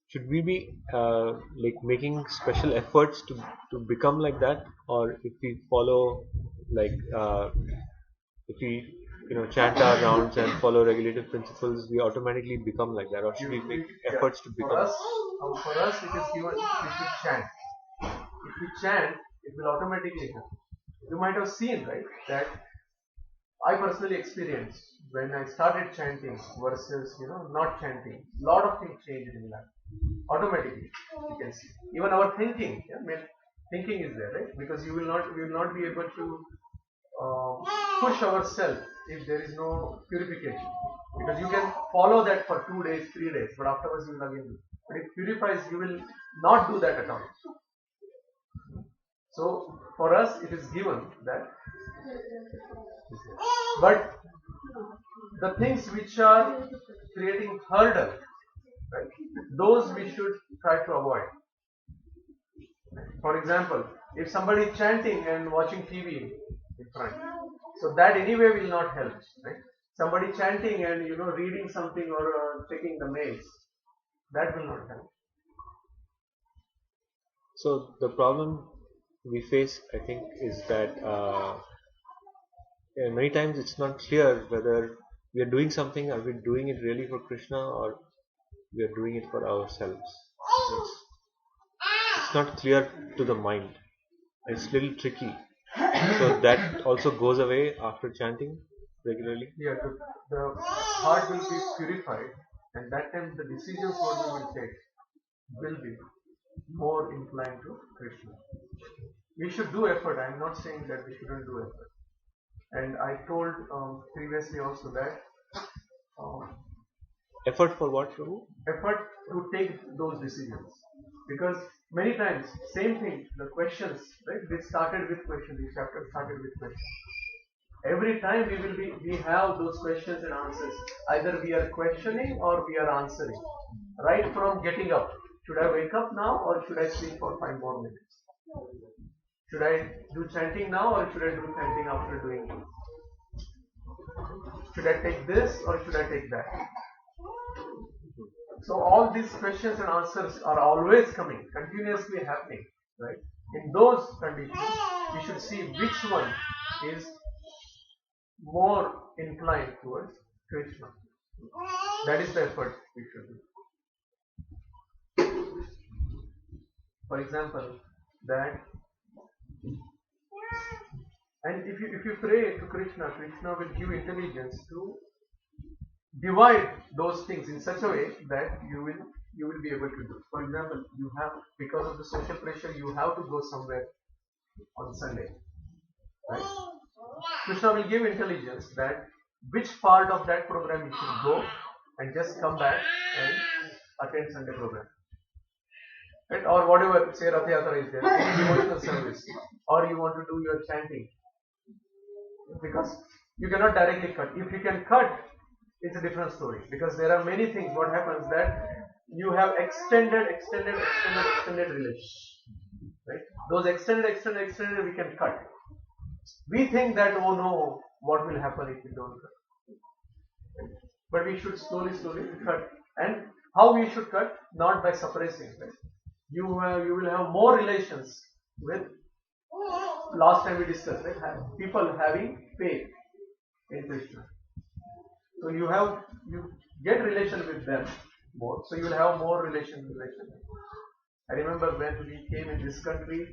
should we be making special efforts to become like that, or if we follow if we chant our rounds and follow regulative principles, we automatically become like that, or should we make efforts to become? For us, it is given. We should chant. If we chant, it will automatically happen. You might have seen, right, that I personally experienced when I started chanting versus not chanting. A lot of things changed in life. Automatically, you can see. Even our thinking, thinking is there, right? Because we will not be able to push ourselves if there is no purification. Because you can follow that for 2 days, 3 days, but afterwards you will again do. But if purifies, you will not do that at all. So for us, it is given that. But the things which are creating hurdle, right, those we should try to avoid. For example, if somebody is chanting and watching TV in front, so that anyway will not help, right? Somebody chanting and reading something or checking the mails, that will not help. So the problem we face, I think, is that many times it's not clear whether we are doing something, are we doing it really for Krishna, or we are doing it for ourselves. It's not clear to the mind. It's a little tricky. So that also goes away after chanting regularly. Yeah, the heart will be purified, and that time the decisions what we will take will be more inclined to Krishna. We should do effort. I am not saying that we shouldn't do effort. And I told previously also that effort for what, Prabhu? Effort to take those decisions. Because many times, same thing, the questions, right? This started with questions, this chapter started with questions. Every time we have those questions and answers. Either we are questioning or we are answering. Right from getting up. Should I wake up now or should I sleep for 5 more minutes? Should I do chanting now or should I do chanting after doing it? Should I take this or should I take that? So all these questions and answers are always coming, continuously happening, right? In those conditions, we should see which one is more inclined towards Krishna. That is the effort we should do. For example, that, and if you pray to Krishna, Krishna will give intelligence to divide those things in such a way that you will be able to do. For example, you have, because of the social pressure, you have to go somewhere on Sunday, right? Krishna will give intelligence that which part of that program you should go and just come back and attend Sunday program. Right? Or whatever, say Rath Yatra is there, any devotional service, or you want to do your chanting. Because you cannot directly cut. If you can cut, it's a different story. Because there are many things. What happens that you have extended relations. Right? Those extended, we can cut. We think that, oh no, what will happen if we don't cut? But we should slowly cut. And how we should cut? Not by suppressing. Right? You will have more relations with, last time we discussed, right? People having faith in Krishna. So you get relation with them more. So you will have more relation. I remember when we came in this country,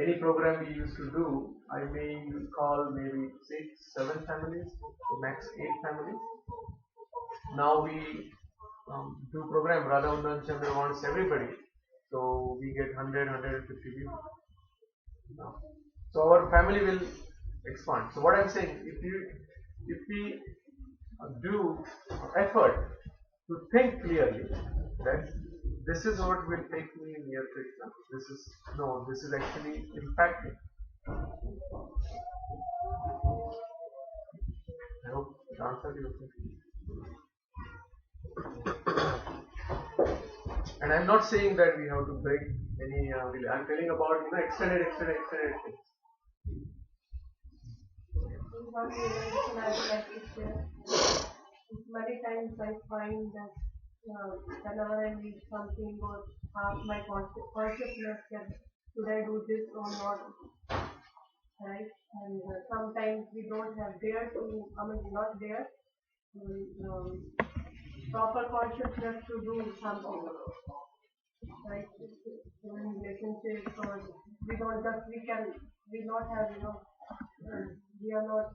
any program we used to do, I may call maybe 6, 7 families, max 8 families. Now we do program, Radha Undan Chandra wants everybody. So we get 100, 150 people. So our family will expand. So what I'm saying, if we do effort to think clearly that this is what will take me near Krishna, this is actually impacting. I hope it answered your question. And I'm not saying that we have to break any relay. I'm telling about extended things. One realization I would like to share. Many times I find that whenever I read something or ask my consciousness that should I do this or not, right? And sometimes we don't have not dare, proper consciousness to do something, right? In relationships, or we not have, we are not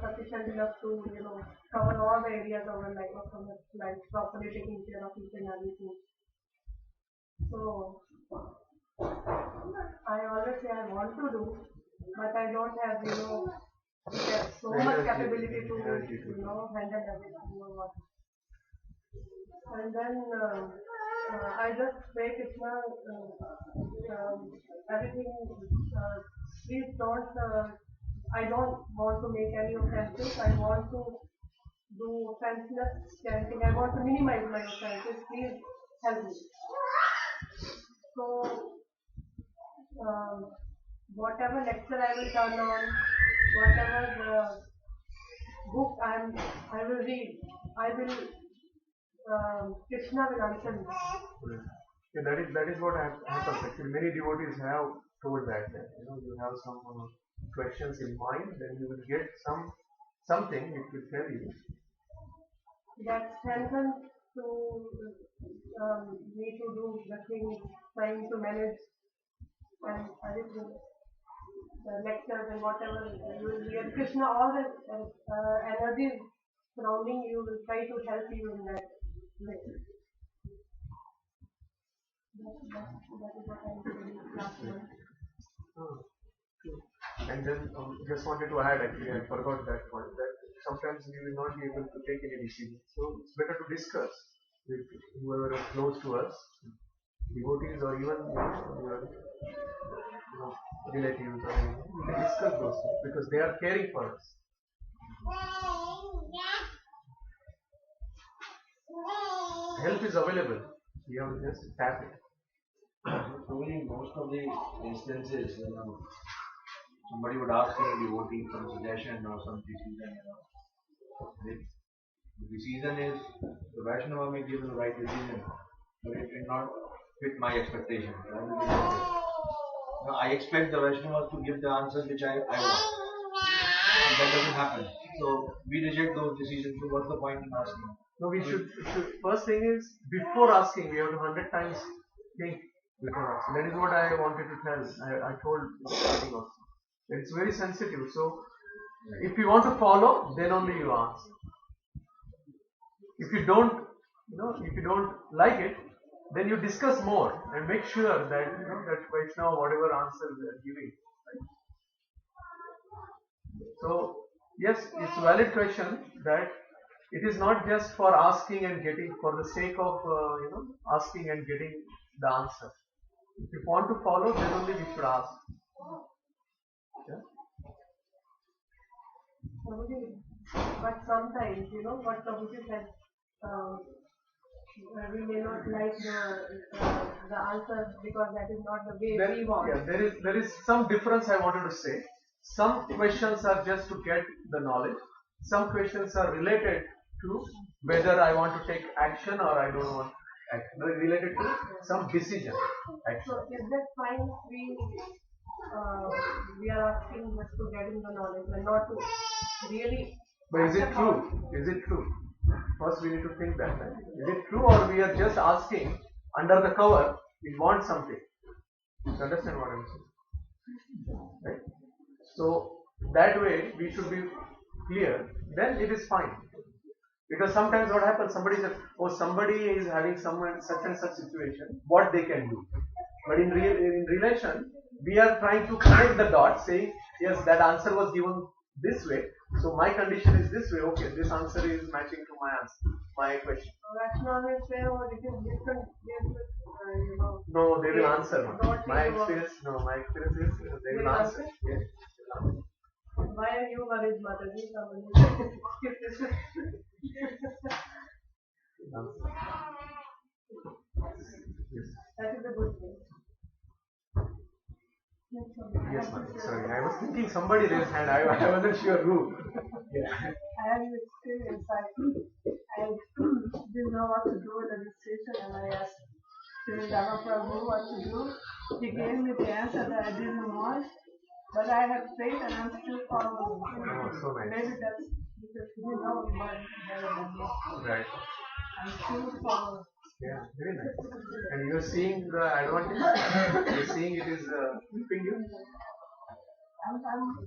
sufficient enough to, cover all the areas of our life, properly taking care of each and everything. So, I always say I want to do, but I don't have, so much capability to, handle everything or what. And then I just pray Krishna, everything, please don't, I don't want to make any offenses. I want to do offenseless chanting. I want to minimize my offenses. Please help me. So, whatever lecture I will turn on, whatever book I will read, Krishna will answer me. Yeah, that is what happens. Actually, many devotees have told that you have some questions in mind, then you will get something which will tell you. That strengthens to me to do the thing, trying to manage and everything, the lectures and whatever you will hear. Krishna, all the energy surrounding you will try to help you in that way. That is what I am saying last one. And then just wanted to add, actually I forgot that point, that sometimes we will not be able to take any decision. So it's better to discuss with whoever is close to us, devotees or even your relatives or anything. We can discuss those things because they are caring for us. Help is available. We have to just tap it. Probably most of the instances, somebody would ask a devotee some suggestion or some decision. The decision is the Vaishnava may give the right decision, but it will not fit my expectations. I will reject it. Now, I expect the Vaishnavas to give the answers which I want. And that doesn't happen. So we reject those decisions. So what's the point in asking? No, we should first thing is, before asking, we have to 100 times think before asking. That is what I wanted to tell. I told in the starting also. It's very sensitive. So if you want to follow, then only you ask. If you don't, if you don't like it, then you discuss more and make sure that that Vaishnava, whatever answer they are giving. Right? So yes, it's a valid question that it is not just for asking and getting, for the sake of asking and getting the answer. If you want to follow, then only we should ask. Yeah? But sometimes, what Prabhuji said, we may not like the answer because that is not the way we want. Yeah, there is some difference I wanted to say. Some questions are just to get the knowledge. Some questions are related to whether I want to take action or I don't want to act. Related to some decision. Action. So is that fine? We are asking just to get in the knowledge and not to really. But is it true? Is it true? First we need to think that. Right? Is it true, or we are just asking under the cover, we want something? You understand what I'm saying? Right? So that way we should be clear, then it is fine. Because sometimes what happens, somebody says, oh, somebody is having someone such and such situation, what they can do. But in relation, we are trying to connect the dots, saying, yes, that answer was given this way, so my condition is this way, okay, this answer is matching to my answer, my question. Rational will say, oh, it is different, No, they will answer. My experience is they will answer. Yes. Why are you worried, Mataji? That is a good thing. Yes, ma'am. Sorry, I was thinking somebody raised hand. I wasn't sure who. Yeah. I have an experience. I didn't know what to do with the registration, and I asked Sri Prabhu what to do. He gave me the answer that I didn't want, but I have faith and I'm still following. Oh, so nice. Maybe that's because you know what better than me. Right. I'm still following. Yeah, very nice. And you're seeing the advantage? You're seeing it is helping you? I'm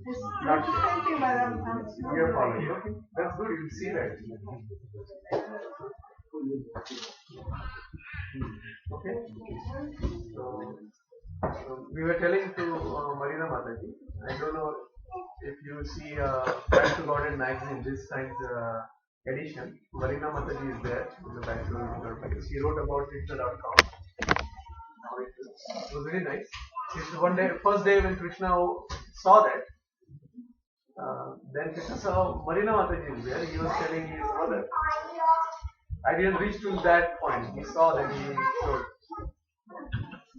just not thinking, but I'm still You're following. Okay, that's good. You'll see that. Okay. So we were telling to Marina Mataji, I don't know if you see Back to God magazine, this time's edition. Marina Mataji is there in the Back to God magazine. She wrote about Krishna.com. It was very nice. One day, first day when Krishna saw that, then Krishna saw Marina Mataji is there. He was telling his mother. I didn't reach to that point. He saw that he showed.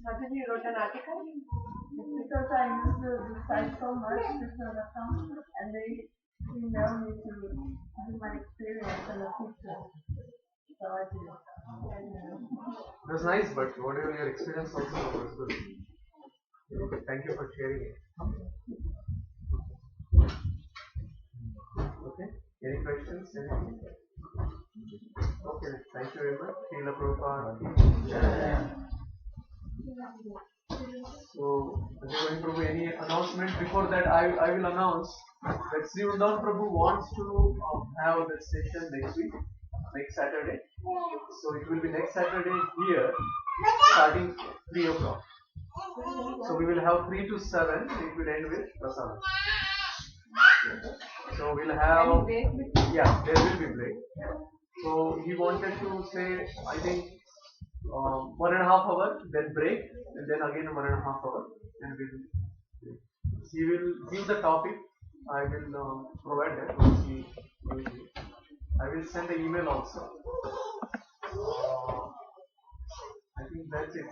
Mataji wrote an article. Because I use the site so much, and they email me to do my experience and a picture. So I did. It was nice, but whatever your experience also was good. Thank you for sharing it. Okay. Any questions? Anything? Okay. Thank you very much. Srila Prabhupada. So, Bhagawad Prabhu, any announcement? Before that, I will announce that Sri Vrindavan Prabhu wants to have the session next week, next Saturday. So it will be next Saturday here, starting 3 o'clock. So we will have 3 to 7. It will end with Prasadam. So we'll have, yeah, there will be break. So he wanted to say, I think 1.5 hours, then break, and then again 1.5 hours, and he will give the topic. I will provide that once he gives me. I will send the email also. I think that's it.